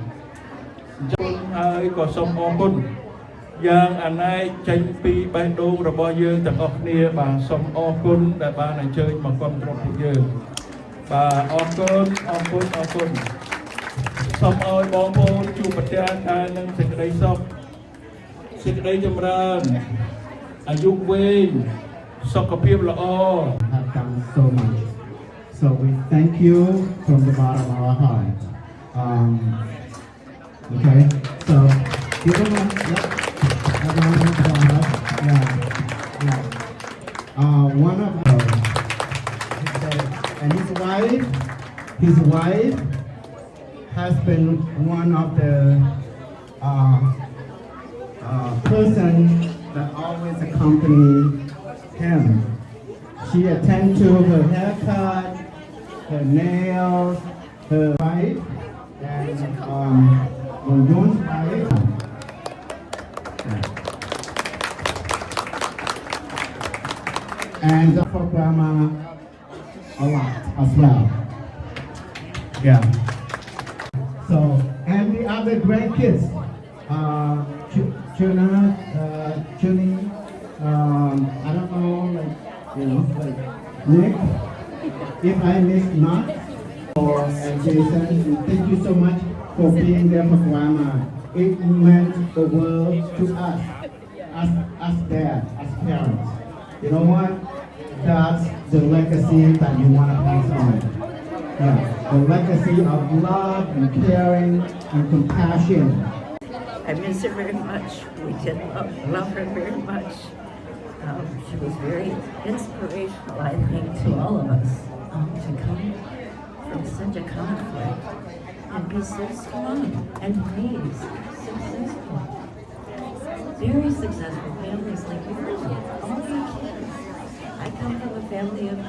អញ្ចឹងហើយក៏សូមអរគុណយ៉ាងអាណែកចេញពីបេះដូងរបស់យើងទាំងអស់គ្នាបាទសូមអរគុណដែលបានអញ្ជើញមកគ្រប់គ្រងពួកយើងបាទអរគុណសូមឲ្យបងប្អូនជួបប្រទះការនឹងសេចក្តីសុខសេចក្តីចម្រើនអាយុវែងសុខភាពល្អ have done so much so we thank you from the bottom of our heart okay so give them a round of applause one of and his wife has been one of the person that always accompany him. She attends to her haircut, her nails, her wife, and John's wife. And for Grandma a lot as well. Yeah. So, and the other grandkids, Chuni, I don't know, like Nick, if I missed not, and Jason, thank you so much for being there for Grandma. It meant the world to us, as dad, as parents. You know what? That's the legacy that you want to pass on. Yeah, the legacy of love and caring and compassion. I miss her very much. We did love her very much. She was very inspirational, I think, to all of us to come from such a conflict and be so strong and raised successful. Very successful families like yours, all your kids. I come from a family of 10,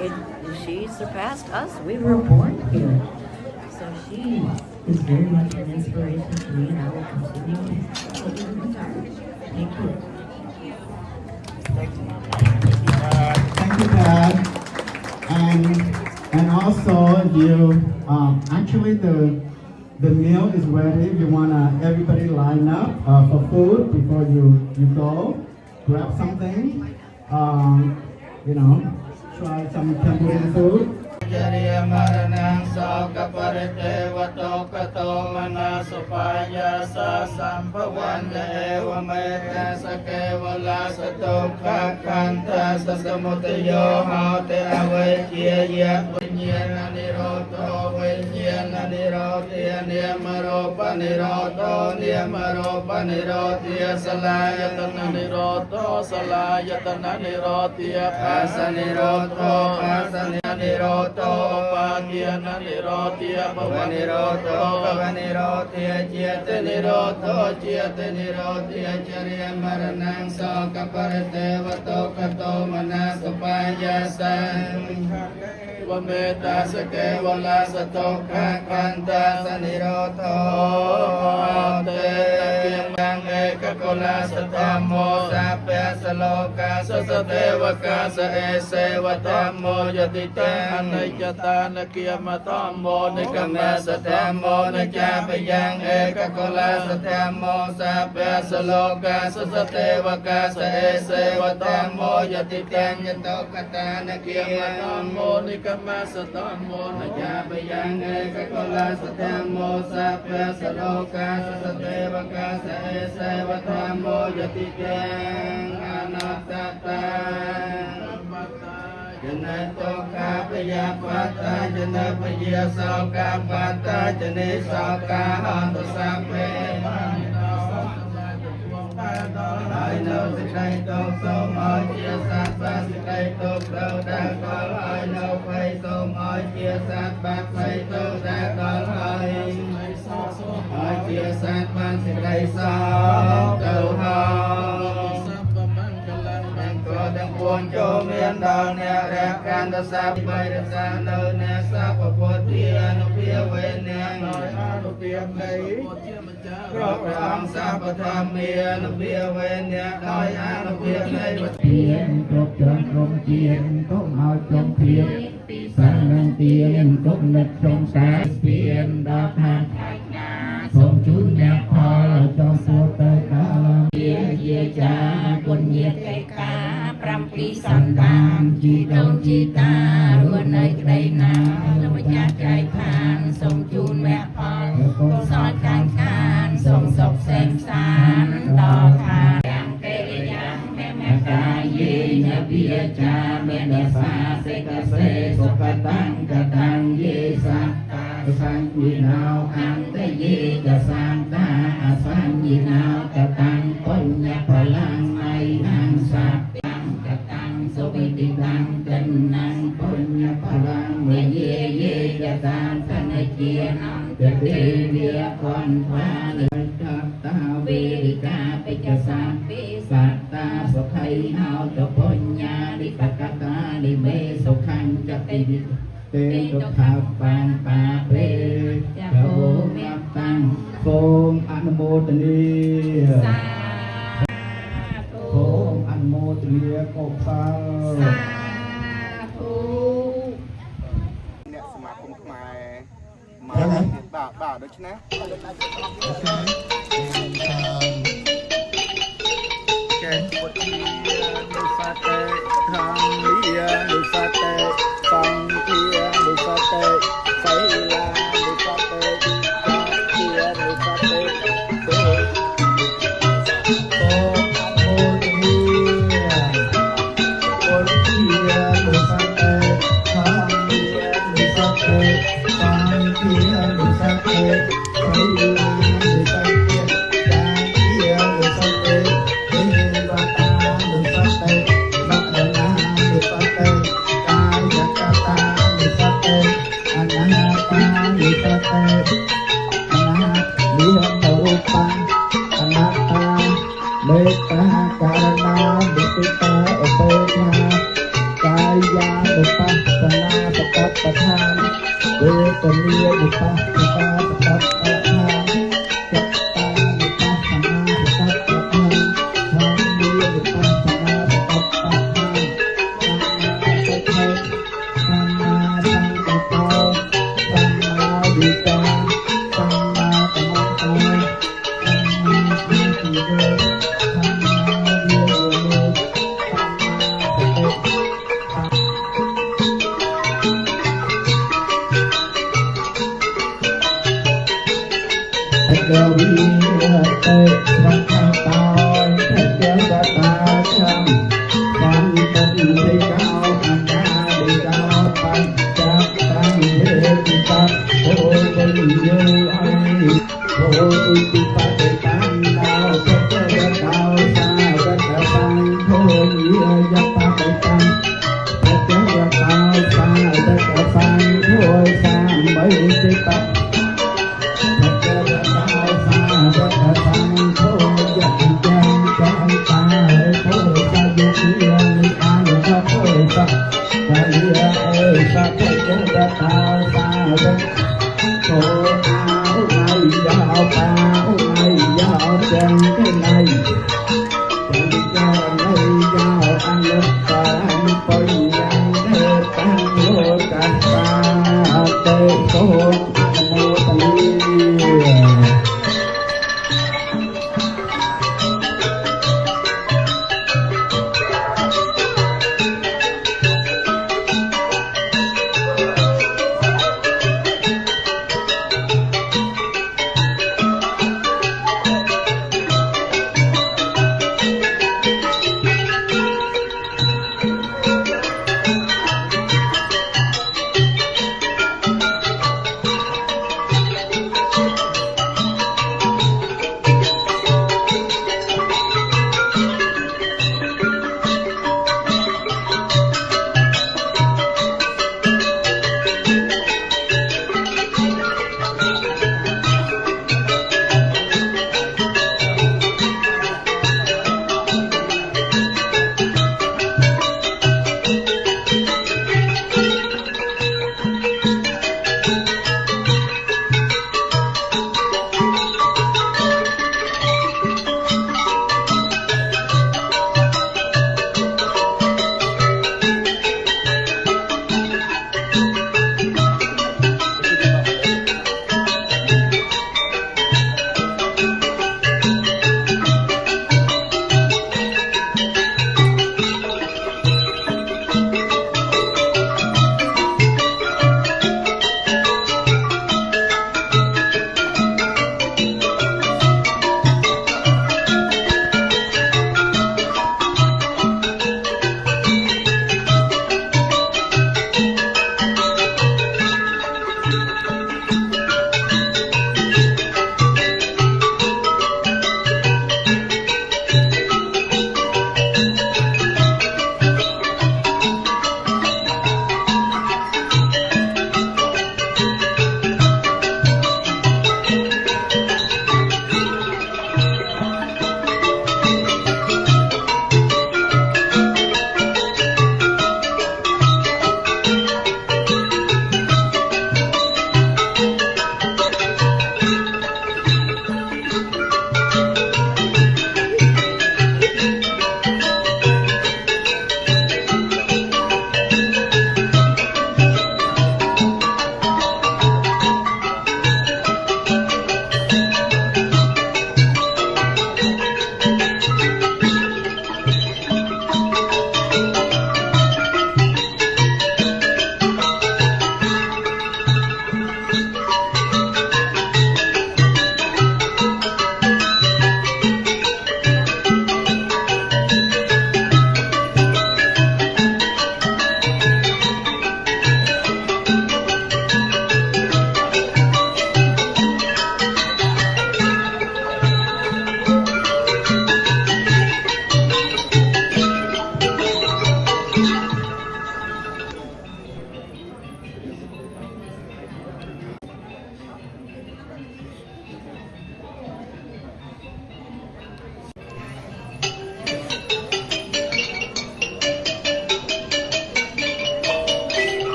and she surpassed us. We were born here. So she is very much an inspiration to me, and I will continue to retire. Thank you. Thank you, Dad. And also you actually the meal is ready. You wanna everybody line up for food before you go. Grab something. You know, try some Cambodian food. ចរិយាមរណងសោកបរិតេវតោកតោមនាសុបាយយាសាសម្ភវន្តិអេវមេតាសកេវលាសតោខខន្តាសសមុទយោហោទេអវេជាយៈវិញ្ញាណនិរោធោវិញ្ញាណនិរោធានិមរោបនិរោធោនិមរោបនិរោធាសលាយតននិរោធោសលាយតននិរោធាបាសនិរោធោបាសនិរោធោបាទាននិរោធាភវនិរោធោភវនិរោធាជាតនិរោធោជាតនិរោធាចរិយមរណងសោកបរិតេវតោកតោមនាសុបាយយាសាវមេតាសកេវលាសតោខខន្តាសនិរោធោទេយ៉ាងឯកកុលាសធម្មោសាពៈសលោកាសសទេវកាសអេសេវធម្មោយតិតេអនិច្ចតានកិយមធម្មោនិកមេសធម្មោនិច្ចាបយ៉ាងឯកកុលាសធម្មោសាពៈសលោកាសសទេវកាសអេសេវធម្មោយតិតេញតោកតានកិយមធម្មោនិកមេសធម្មោនិច្ចាបយ៉ាងឯកកុលាសធម្មោសាពៈសលោកាសសទេវកាសអេសេវធម្មោយតិតេអនត្តតាจนะโตกาปยาปัตตาจนะปยาสาวกาปัตตาจนะสาวกาหันตุสัพเพมานิโนไอ้โนสิไคโตโสมอเจียสัตว์ปัสสิไคโตเปล่าดากอลไอ้โนไฟโสมอเจียสัตว์ปัสไฟโตดากอลไอ้เจียสัตว์ปัสสิไคสาวเต้าหอទាំងពួងចូលមានដល់អ្នករកកាន់តសាបិរសានៅអ្នកសាពពុទ្ធាអនុភាវេនាដោយអនុភាវនៃព្រះអង្គសាពធម្មាអនុភាវេនាដោយអនុភាវនៃទៀនគ្រប់ច្រើនក្រុមទៀនកុំឲ្យចង់ព្រៀបសាននឹងទៀនគុំនឹកក្នុងសាស្ពានដល់ខាងសូមជូនអ្នកផលចង់សួរទៅដល់ជាចាគុណញាតិឯកា7សន្តានជីដូនជីតារស់នៅក្តីណាលោកម្ចាស់ចែកឋានសូមជូនមគ្គផលកុសលការខានសូមសុខសេមសានដល់ខានយ៉ាងកិរិយាមេមកាយេញវិចាមេនសាសេកសេសុខតាំងកតាំងយេសាតាសញ្ញិណោអន្តយេកសានតាអសញ្ញិណោកតាំងបញ្ញផលังអៃអង្សាសុវិតិតាំងកណ្ណងបញ្ញផលังវិយេយេយតាំងកណជាអន្តទេវិខនវានិកតាវេរិកាបិចសាពិសត្តាសុខៃហោតបញ្ញានិបកតានិមេសុខញ្ចតិទេទុក្ខបាងបាពេចោមេតាំងសូមអនុមោទនាសូមអនុមោទនាកុសលអ្នកសមាគមខ្មែរមកបាទដូច្នេះកែពុទ្ធានុសតេធម្មយានុសតេសង្ឃានុសតេសីលានុសតេកាយានុសតេស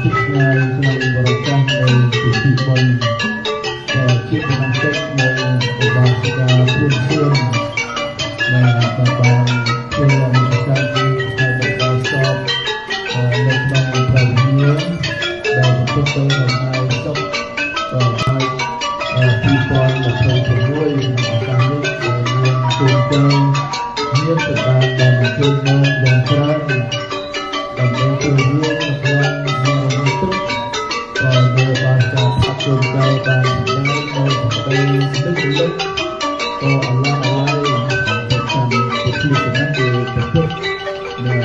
ជិតឆ្ងាយក្នុងបរិយាកាសនៃពិធីបុណ្យជាដំណើរកិច្ចនៃឧបាសិកាពុទ្ធសឿនដែលបានធ្វើអនុប្រការជាហើយបានសពនៅក្នុងព្រះវិញ្ញាណដែលប្រព្រឹត្តទៅនៅថ្ងៃសុក្រហើយ2026ឱកាសនេះមានគោលដៅមានប្រការដែលជួយមកយ៉ាងច្រើនដើម្បីជួយរួមក្នុងមរណទុក្ខក៏លើបានការផាត់គោលដៅបានសម្ដែងនៅសេចក្តីស្ដេចលឹកក៏អឡងអឡៃទៅតាមពិធីសំណាក់ដែលប្រព្រឹត្តនៅ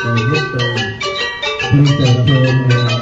ដល់យុទ្ធទៅពីទៅធ្វើនៅ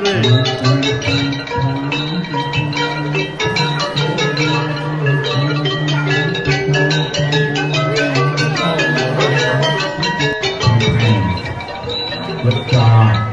Good job.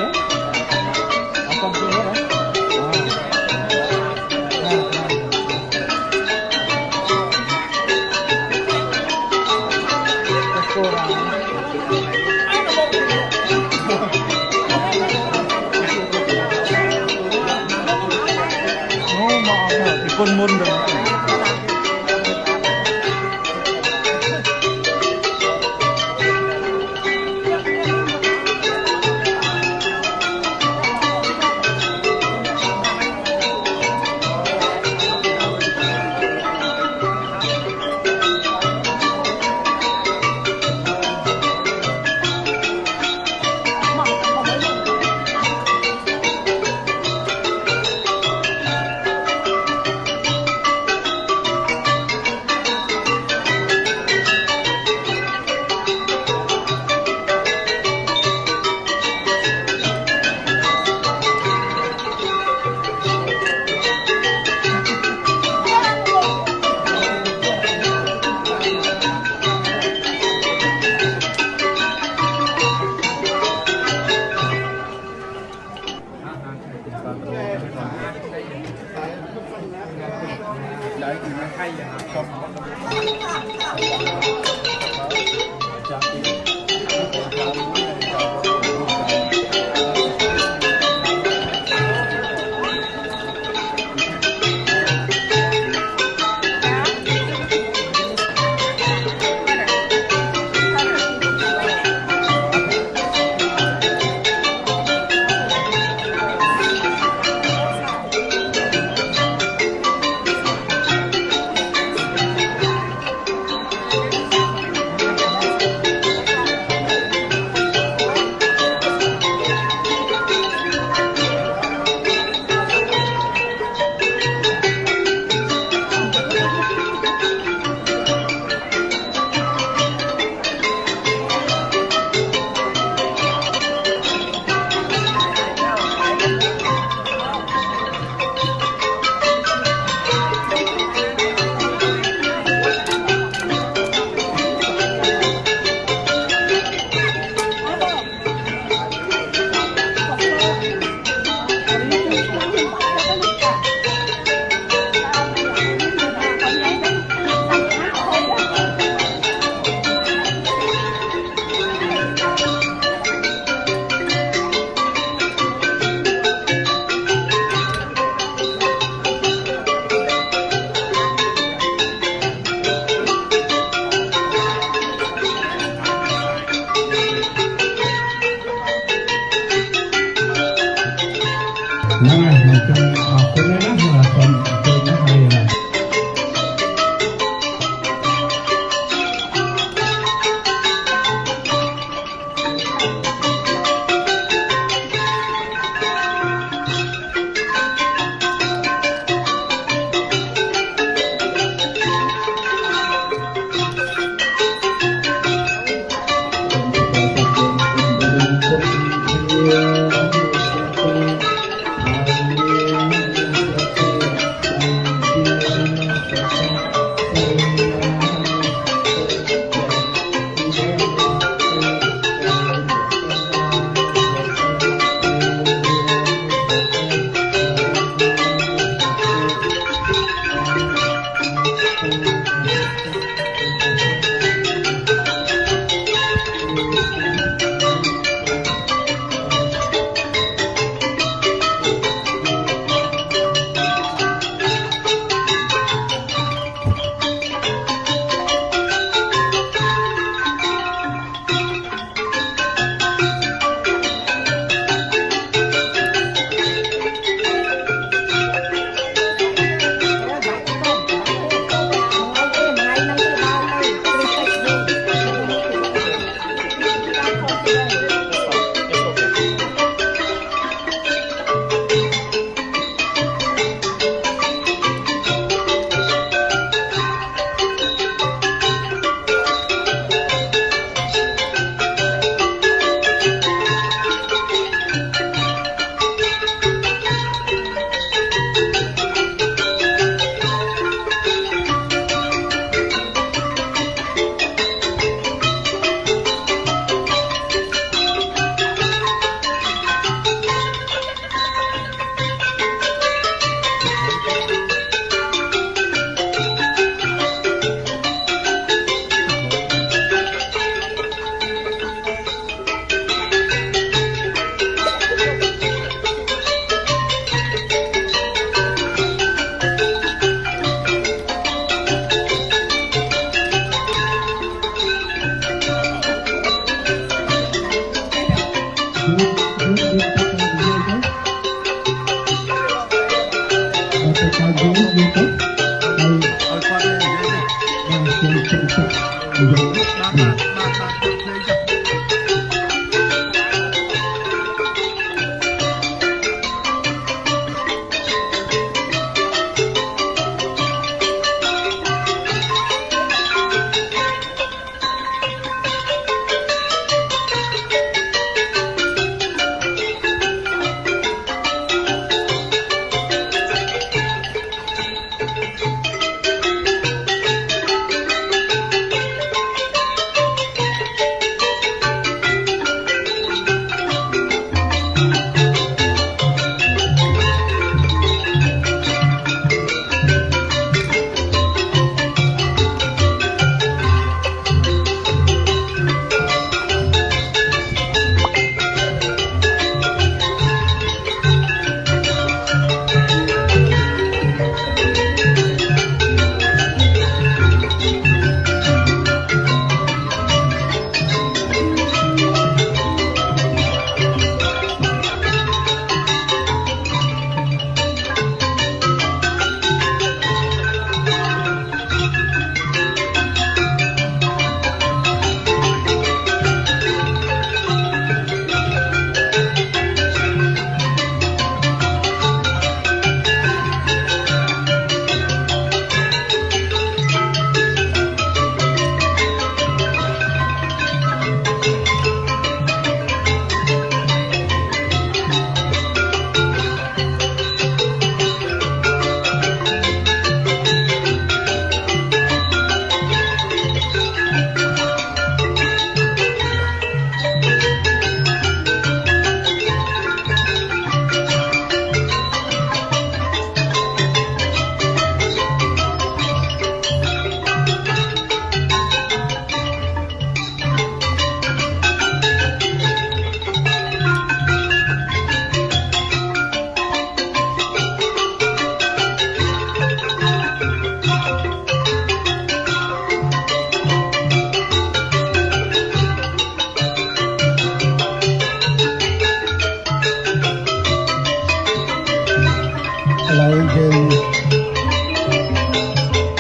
คนมุนเลย Hãy subscribe cho kênh Ghiền Mì Gõ để không bỏ lỡ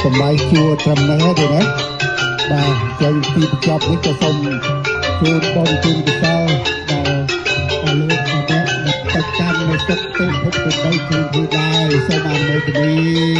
សម្បែងជួត្រឹមហ្នឹងហើយទេណាបាទចឹងទីបញ្ចប់នេះក៏សូមជូនបងជូនកសលដល់អលោកអបៈទឹកកម្មនៅសុខទេភពទៅជូនគឺដែរសូមអនុមោទនា